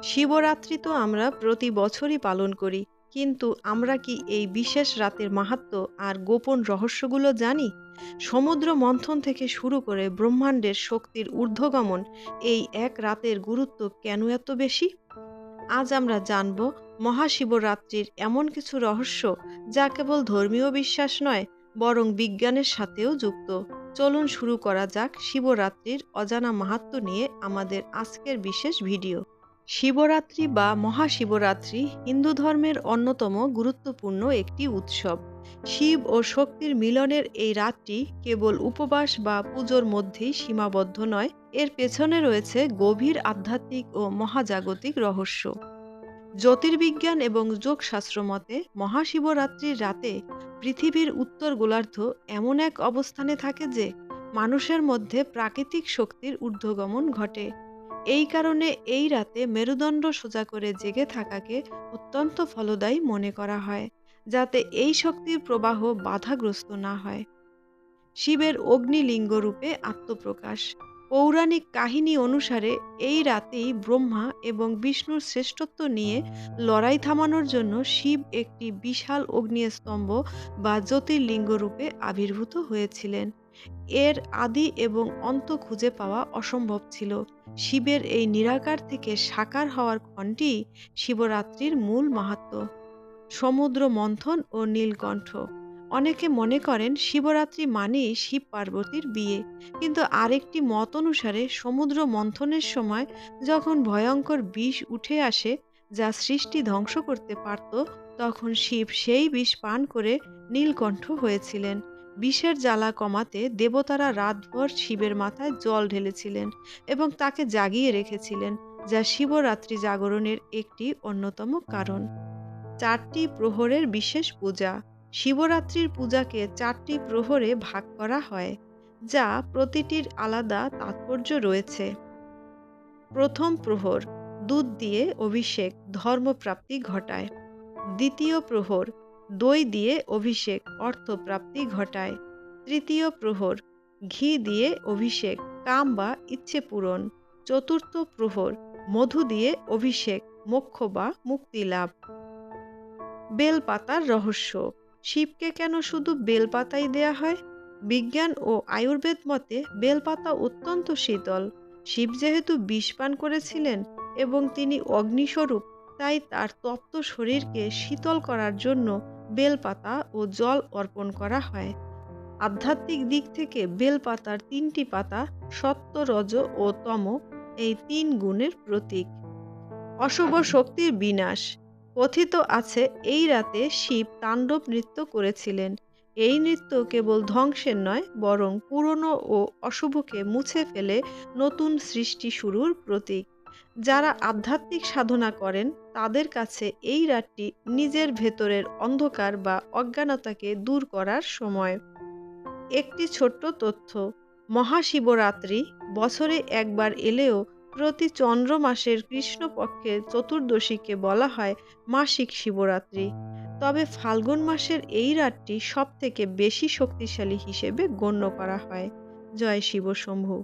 শিবরাত্রি তো আমরা প্রতি বছরই পালন করি, কিন্তু আমরা কি এই বিশেষ রাতের মাহাত্ম্য আর গোপন রহস্যগুলো জানি? সমুদ্র মন্থন থেকে শুরু করে ব্রহ্মাণ্ডের শক্তির ঊর্ধ্বগমন, এই এক রাতের গুরুত্ব কেন এত বেশি? আজ আমরা জানব মহাশিবরাত্রির এমন কিছু রহস্য যা কেবল ধর্মীয় বিশ্বাস নয়, বরং বিজ্ঞানের সাথেও যুক্ত। চলুন শুরু করা যাক শিবরাত্রির অজানা মাহাত্ম্য নিয়ে আমাদের আজকের বিশেষ ভিডিও। শিবরাত্রি বা মহাশিবরাত্রি হিন্দু ধর্মের অন্যতম গুরুত্বপূর্ণ একটি উৎসব। শিব ও শক্তির মিলনের এই রাতটি কেবল উপবাস বা পুজোর মধ্যেই সীমাবদ্ধ নয়, এর পেছনে রয়েছে গভীর আধ্যাত্মিক ও মহাজাগতিক রহস্য। জ্যোতির্বিজ্ঞান এবং যোগশাস্ত্র মতে মহাশিবরাত্রির রাতে পৃথিবীর উত্তর গোলার্ধ এমন এক অবস্থানে থাকে যে মানুষের মধ্যে প্রাকৃতিক শক্তির ঊর্ধ্বগমন ঘটে। এই কারণে এই রাতে মেরুদণ্ড সোজা করে জেগে থাকাকে অত্যন্ত ফলদায়ী মনে করা হয়, যাতে এই শক্তির প্রবাহ বাধাগ্রস্ত না হয়। শিবের অগ্নিলিঙ্গ রূপে আত্মপ্রকাশ। পৌরাণিক কাহিনী অনুসারে এই রাতেই ব্রহ্মা এবং বিষ্ণুর শ্রেষ্ঠত্ব নিয়ে লড়াই থামানোর জন্য শিব একটি বিশাল অগ্নিস্তম্ভ বা জ্যোতির্লিঙ্গ রূপে আবির্ভূত হয়েছিলেন। এর আদি এবং অন্ত খুঁজে পাওয়া অসম্ভব ছিল। শিবের এই নিরাকার থেকে সাকার হওয়ার ক্ষণটিই শিবরাত্রির মূল মাহাত্ম্য। সমুদ্র মন্থন ও নীলকণ্ঠ। অনেকে মনে করেন শিবরাত্রি মানেই শিব পার্বতীর বিয়ে, কিন্তু আরেকটি মত অনুসারে সমুদ্র মন্থনের সময় যখন ভয়ঙ্কর বিষ উঠে আসে যা সৃষ্টি ধ্বংস করতে পারত, তখন শিব সেই বিষ পান করে নীলকণ্ঠ হয়েছিলেন। বিষের জ্বালা কমাতে দেবতারা রাতভর শিবের মাথায় জল ঢেলেছিলেন এবং তাকে জাগিয়ে রেখেছিলেন, যা শিবরাত্রি জাগরণের একটি অন্যতম কারণ। চারটি প্রহরের বিশেষ পূজা। শিবরাত্রির পূজাকে চারটি প্রহরে ভাগ করা হয়, যা প্রতিটির আলাদা তাৎপর্য রয়েছে। প্রথম প্রহর, দুধ দিয়ে অভিষেক ধর্মপ্রাপ্তি ঘটায়। দ্বিতীয় প্রহর, দই দিয়ে অভিষেক অর্থপ্রাপ্তি ঘটায়। তৃতীয় প্রহর, ঘি দিয়ে অভিষেক কাম বা ইচ্ছে পূরণ। চতুর্থ প্রহর, মধু দিয়ে অভিষেক মোক্ষ বা মুক্তি লাভ। বেলপাতার রহস্য। শিবকে কেন শুধু বেলপাতাই দেয়া হয়? বিজ্ঞান ও আয়ুর্বেদ মতে বেলপাতা অত্যন্ত শীতল। শিব যেহেতু বিষ পান করেছিলেন এবং তিনি অগ্নিস্বরূপ, তাই তার তপ্ত শরীরকে শীতল করার জন্য বেলপাতা ও জল অর্পণ করা হয়। আধ্যাত্মিক দিক থেকে বেলপাতার তিনটি পাতা সত্য, রজ ও তম, এই তিন গুণের প্রতীক। অশুভ শক্তির বিনাশ। কথিত আছে এই রাতে শিব তাণ্ডব নৃত্য করেছিলেন। এই নৃত্য কেবল ধ্বংসের নয়, বরং পুরনো ও অশুভকে মুছে ফেলে নতুন সৃষ্টি শুরুর প্রতীক। যারা আধ্যাত্মিক সাধনা করেন তাদের কাছে এই রাতটি নিজের ভেতরের অন্ধকার বা অজ্ঞানতাকে দূর করার সময়। একটি ছোট্ট তথ্য: মহাশিবরাত্রি বছরে একবার এলেও প্রতি চন্দ্র মাসের কৃষ্ণপক্ষের চতুর্দশীকে বলা হয় মাসিক শিবরাত্রি। তবে ফাল্গুন মাসের এই রাতটি সবথেকে বেশি শক্তিশালী হিসেবে গণ্য করা হয়। জয় শিব শম্ভু।